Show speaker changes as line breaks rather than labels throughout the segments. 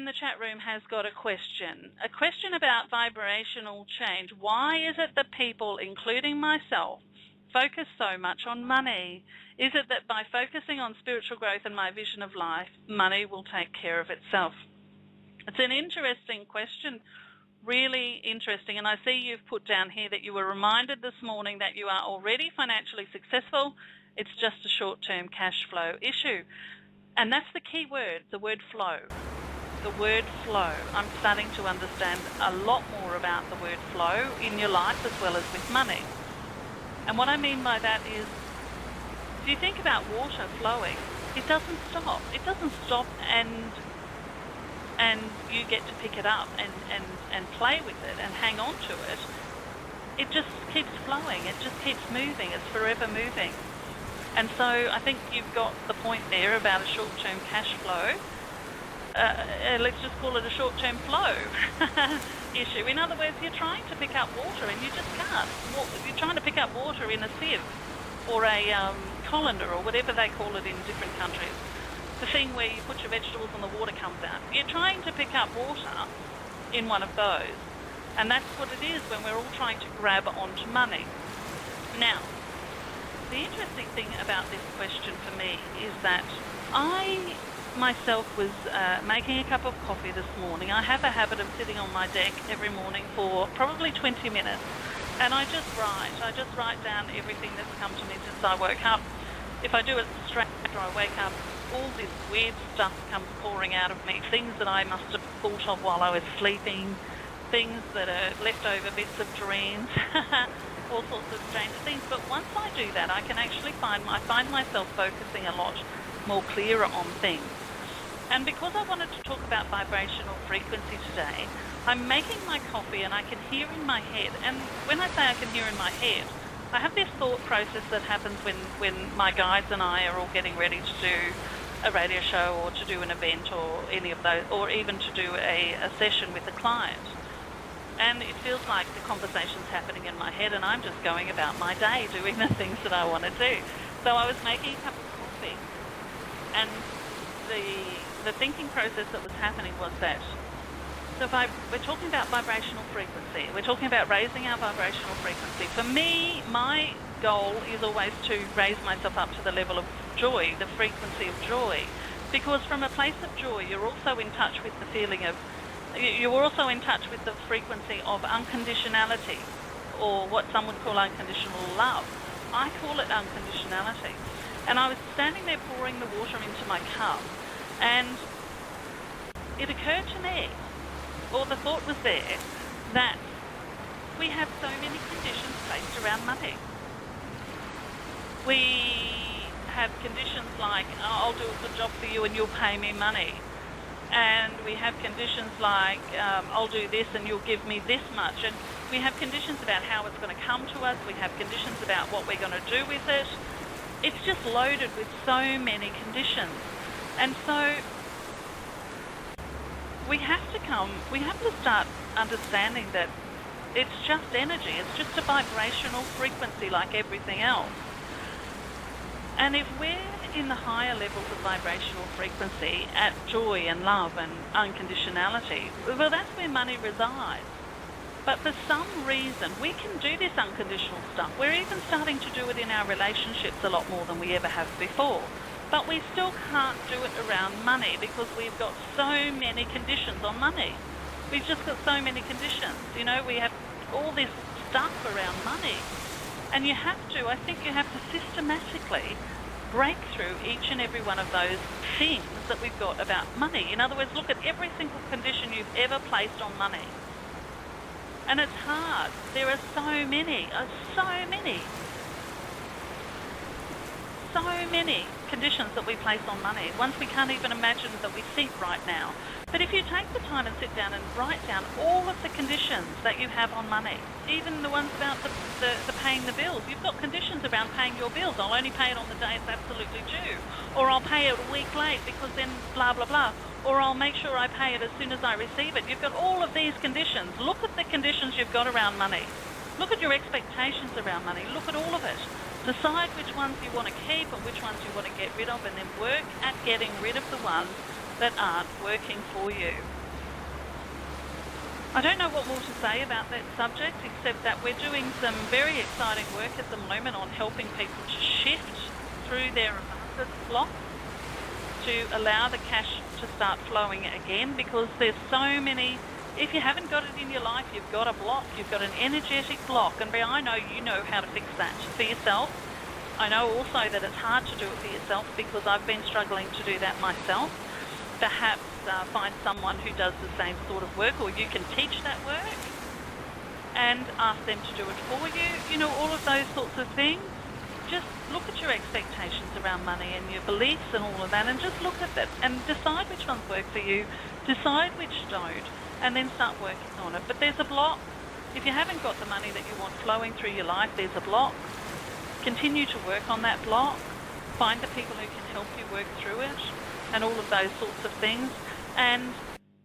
the chat room has got a question about vibrational change. Why is it that people, including myself, focus so much on money? Is it that by focusing on spiritual growth and my vision of life, money will take care of itself? It's an interesting question, really interesting. And I see you've put down here that you were reminded this morning that you are already financially successful. It's just a short-term cash flow issue. And that's the key word, the word flow. The word flow. I'm starting to understand a lot more about the word flow in your life as well as with money. And what I mean by that is, if you think about water flowing, it doesn't stop. It doesn't stop and you get to pick it up and play with it and hang on to it. It just keeps flowing. It just keeps moving. It's forever moving. And so I think you've got the point there about a short-term cash flow. Let's just call it a short-term flow issue. In other words, you're trying to pick up water and you just can't. You're trying to pick up water in a sieve or a colander or whatever they call it in different countries. The thing where you put your vegetables and the water comes out. You're trying to pick up water in one of those. And that's what it is when we're all trying to grab onto money. Now, the interesting thing about this question for me is that I myself was making a cup of coffee this morning. I have a habit of sitting on my deck every morning for probably 20 minutes. And I just write down everything that's come to me since I woke up. If I do it straight after I wake up, all this weird stuff comes pouring out of me, things that I must have thought of while I was sleeping, things that are leftover bits of dreams, all sorts of strange things. But once I do that, I can actually find myself focusing a lot more clearer on things. And because I wanted to talk about vibrational frequency today, I'm making my coffee and I can hear in my head, and when I say I can hear in my head, I have this thought process that happens when my guides and I are all getting ready to do a radio show or to do an event or any of those, or even to do a session with a client. And it feels like the conversation's happening in my head and I'm just going about my day doing the things that I want to do. So I was making a cup of coffee, and the thinking process that was happening was that, so we're talking about vibrational frequency. We're talking about raising our vibrational frequency. For me, my goal is always to raise myself up to the level of joy, the frequency of joy. Because from a place of joy, you're also in touch with the feeling of, you're also in touch with the frequency of unconditionality, or what some would call unconditional love. I call it unconditionality. And I was standing there pouring the water into my cup, and it occurred to me, or the thought was there, that we have so many conditions based around money. We have conditions like, oh, I'll do a good job for you and you'll pay me money. And we have conditions like, I'll do this and you'll give me this much. And we have conditions about how it's going to come to us. We have conditions about what we're going to do with it. It's just loaded with so many conditions. And so we have to start understanding that it's just energy. It's just a vibrational frequency like everything else. And if we're in the higher levels of vibrational frequency at joy and love and unconditionality, well, that's where money resides. But for some reason, we can do this unconditional stuff. We're even starting to do it in our relationships a lot more than we ever have before. But we still can't do it around money because we've got so many conditions on money. We've just got so many conditions. You know, we have all this stuff around money. And I think you have to systematically break through each and every one of those things that we've got about money. In other words, look at every single condition you've ever placed on money. And it's hard. There are so many conditions that we place on money, ones we can't even imagine that we think right now. But if you take the time and sit down and write down all of the conditions that you have on money, even the ones about the paying the bills, you've got conditions around paying your bills. I'll only pay it on the day it's absolutely due, or I'll pay it a week late because then blah, blah, blah, or I'll make sure I pay it as soon as I receive it. You've got all of these conditions. Look at the conditions you've got around money. Look at your expectations around money. Look at all of it. Decide which ones you want to keep and which ones you want to get rid of, and then work at getting rid of the ones that aren't working for you. I don't know what more to say about that subject, except that we're doing some very exciting work at the moment on helping people to shift through their abundance block to allow the cash to start flowing again, because there's so many. If you haven't got it in your life, you've got a block, you've got an energetic block, and I know you know how to fix that for yourself. I know also that it's hard to do it for yourself because I've been struggling to do that myself. Perhaps find someone who does the same sort of work, or you can teach that work and ask them to do it for you, all of those sorts of things. Just look at your expectations around money and your beliefs and all of that, and just look at that and decide which ones work for you, decide which don't, and then start working on it. But there's a block. If you haven't got the money that you want flowing through your life, there's a block. Continue to work on that block. Find the people who can help you work through it and all of those sorts of things. And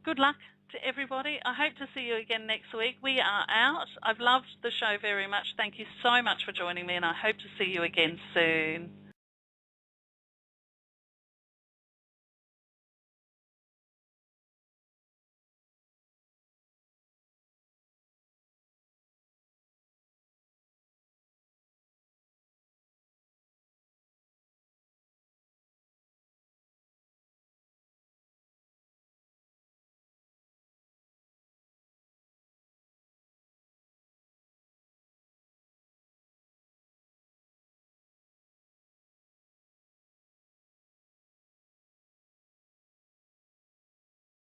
good luck to everybody. I hope to see you again next week. We are out. I've loved the show very much. Thank you so much for joining me, and I hope to see you again soon.